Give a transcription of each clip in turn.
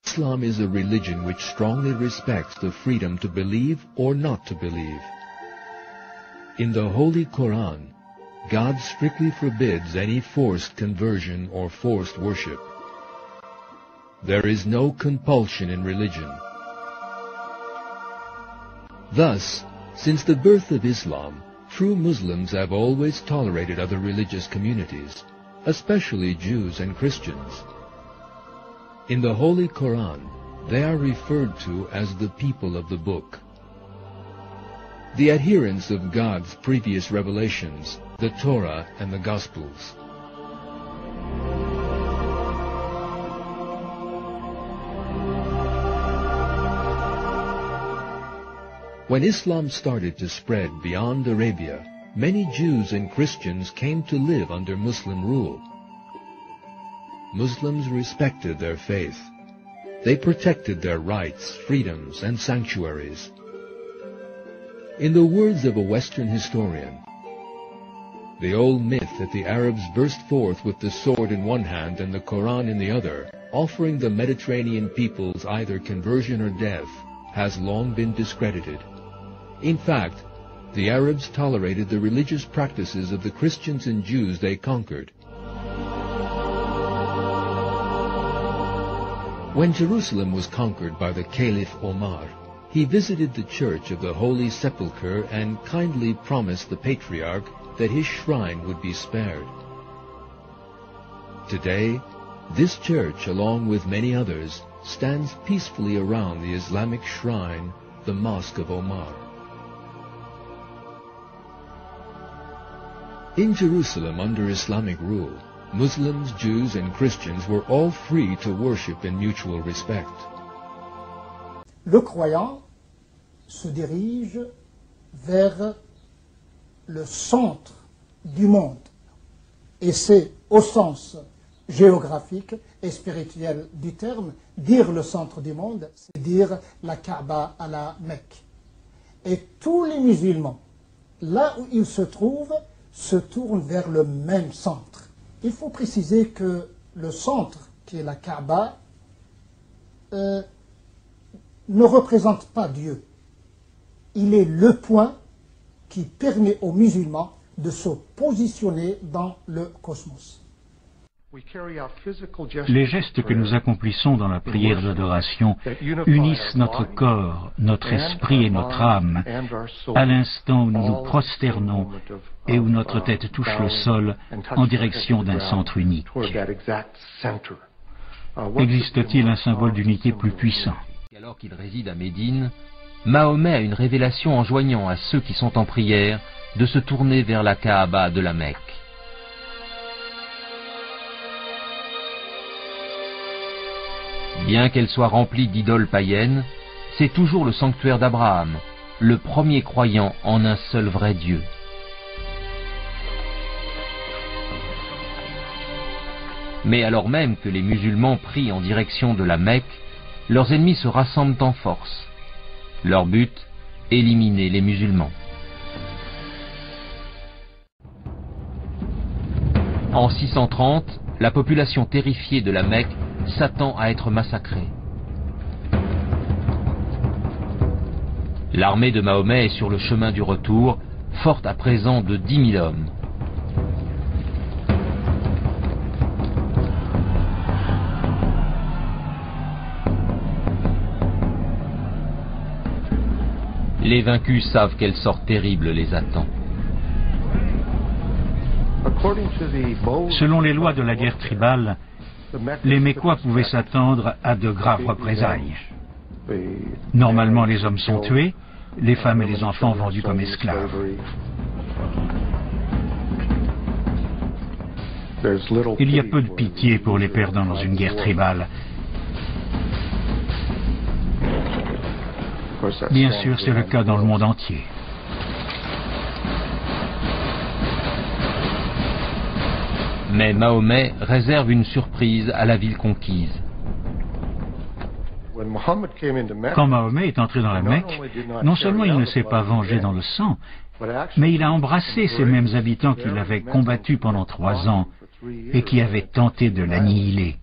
Islam is a religion which strongly respects the freedom to believe or not to believe. In the Holy Quran, God strictly forbids any forced conversion or forced worship. There is no compulsion in religion. Thus, since the birth of Islam, true Muslims have always tolerated other religious communities, especially Jews and Christians. In the Holy Quran, they are referred to as the people of the book. The adherents of God's previous revelations, the Torah and the Gospels. When Islam started to spread beyond Arabia, many Jews and Christians came to live under Muslim rule. Muslims respected their faith. They protected their rights, freedoms, and sanctuaries. In the words of a Western historian, the old myth that the Arabs burst forth with the sword in one hand and the Quran in the other, offering the Mediterranean peoples either conversion or death, has long been discredited. In fact, the Arabs tolerated the religious practices of the Christians and Jews they conquered. When Jerusalem was conquered by the Caliph Omar, he visited the Church of the Holy Sepulchre and kindly promised the Patriarch that his shrine would be spared. Today, this church, along with many others, stands peacefully around the Islamic shrine, the Mosque of Omar. In Jerusalem under Islamic rule, Muslims, Jews, and Christians were all free to worship in mutual respect. Le croyant se dirige vers le centre du monde. Et c'est au sens géographique et spirituel du terme, dire le centre du monde, c'est dire la Kaaba à la Mecque. Et tous les musulmans, là où ils se trouvent, se tournent vers le même centre. Il faut préciser que le centre, qui est la Kaaba, ne représente pas Dieu. Il est le point qui permet aux musulmans de se positionner dans le cosmos. Les gestes que nous accomplissons dans la prière d'adoration unissent notre corps, notre esprit et notre âme à l'instant où nous nous prosternons et où notre tête touche le sol en direction d'un centre unique. Existe-t-il un symbole d'unité plus puissant? Alors qu'il réside à Médine, Mahomet a une révélation enjoignant à ceux qui sont en prière de se tourner vers la Kaaba de la Mecque. Bien qu'elle soit remplie d'idoles païennes, c'est toujours le sanctuaire d'Abraham, le premier croyant en un seul vrai Dieu. Mais alors même que les musulmans prient en direction de la Mecque, leurs ennemis se rassemblent en force. Leur but, éliminer les musulmans. En 630, la population terrifiée de la Mecque s'attend à être massacrée. L'armée de Mahomet est sur le chemin du retour, forte à présent de 10 000 hommes. Les vaincus savent quel sort terrible les attend. Selon les lois de la guerre tribale, les Mécois pouvaient s'attendre à de graves représailles. Normalement, les hommes sont tués, les femmes et les enfants vendus comme esclaves. Il y a peu de pitié pour les perdants dans une guerre tribale. Bien sûr, c'est le cas dans le monde entier. Mais Mahomet réserve une surprise à la ville conquise. Quand Mahomet est entré dans la Mecque, non seulement il ne s'est pas vengé dans le sang, mais il a embrassé ces mêmes habitants qu'il avait combattus pendant 3 ans et qui avaient tenté de l'annihiler.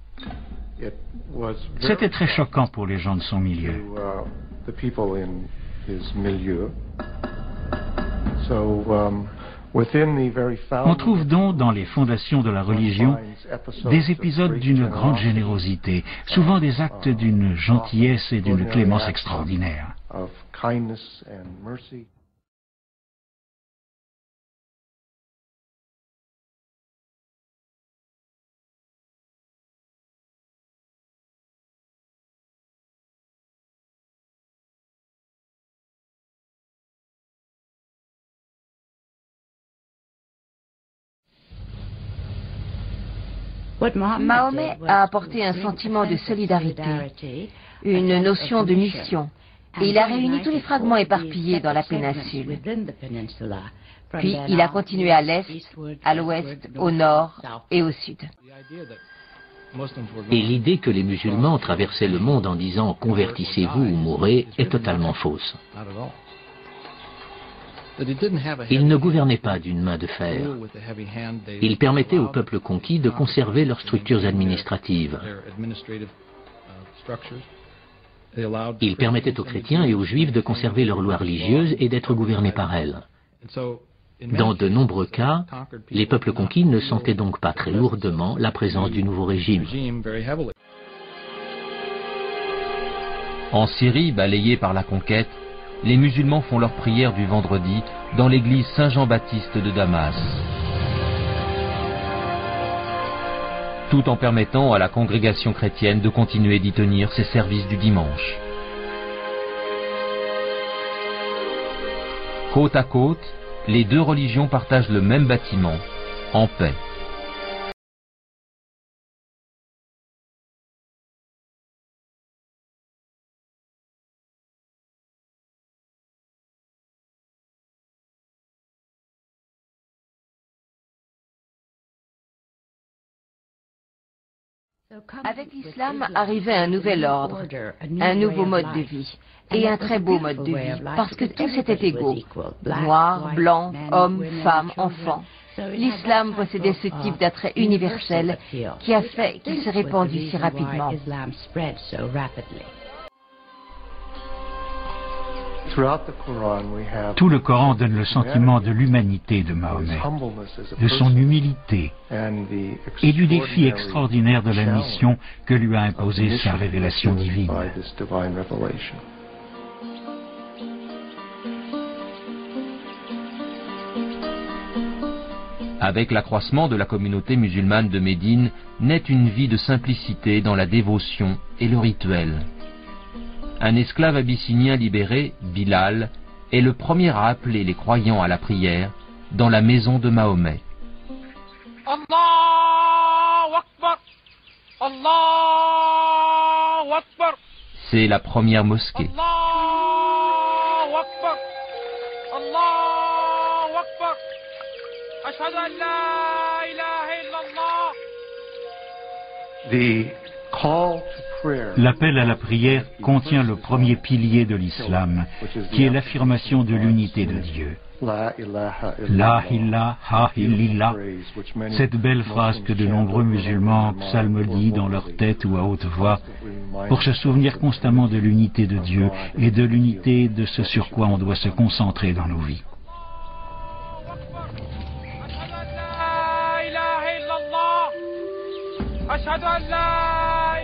C'était très choquant pour les gens de son milieu. On trouve donc dans les fondations de la religion des épisodes d'une grande générosité, souvent des actes d'une gentillesse et d'une clémence extraordinaire. Mahomet a apporté un sentiment de solidarité, une notion de mission, et il a réuni tous les fragments éparpillés dans la péninsule. Puis il a continué à l'est, à l'ouest, au nord et au sud. Et l'idée que les musulmans traversaient le monde en disant « convertissez-vous ou mourrez » est totalement fausse. Ils ne gouvernaient pas d'une main de fer. Ils permettaient aux peuples conquis de conserver leurs structures administratives. Ils permettaient aux chrétiens et aux juifs de conserver leurs lois religieuses et d'être gouvernés par elles. Dans de nombreux cas, les peuples conquis ne sentaient donc pas très lourdement la présence du nouveau régime. En Syrie, balayée par la conquête, les musulmans font leur prière du vendredi dans l'église Saint-Jean-Baptiste de Damas, tout en permettant à la congrégation chrétienne de continuer d'y tenir ses services du dimanche. Côte à côte, les deux religions partagent le même bâtiment, en paix. Avec l'islam arrivait un nouvel ordre, un nouveau mode de vie, et un très beau mode de vie, parce que tous étaient égaux, noirs, blancs, hommes, femmes, enfants. L'islam possédait ce type d'attrait universel qui a fait qu'il s'est répandu si rapidement. Tout le Coran donne le sentiment de l'humanité de Mahomet, de son humilité et du défi extraordinaire de la mission que lui a imposée sa révélation divine. Avec l'accroissement de la communauté musulmane de Médine, naît une vie de simplicité dans la dévotion et le rituel. Un esclave abyssinien libéré, Bilal, est le premier à appeler les croyants à la prière dans la maison de Mahomet. C'est la première mosquée. L'appel à la prière contient le premier pilier de l'islam, qui est l'affirmation de l'unité de Dieu. La ilaha illallah, cette belle phrase que de nombreux musulmans psalmodient dans leur tête ou à haute voix, pour se souvenir constamment de l'unité de Dieu et de l'unité de ce sur quoi on doit se concentrer dans nos vies. أشهد أن لا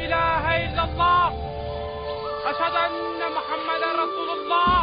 إله إلا الله أشهد أن محمدا رسول الله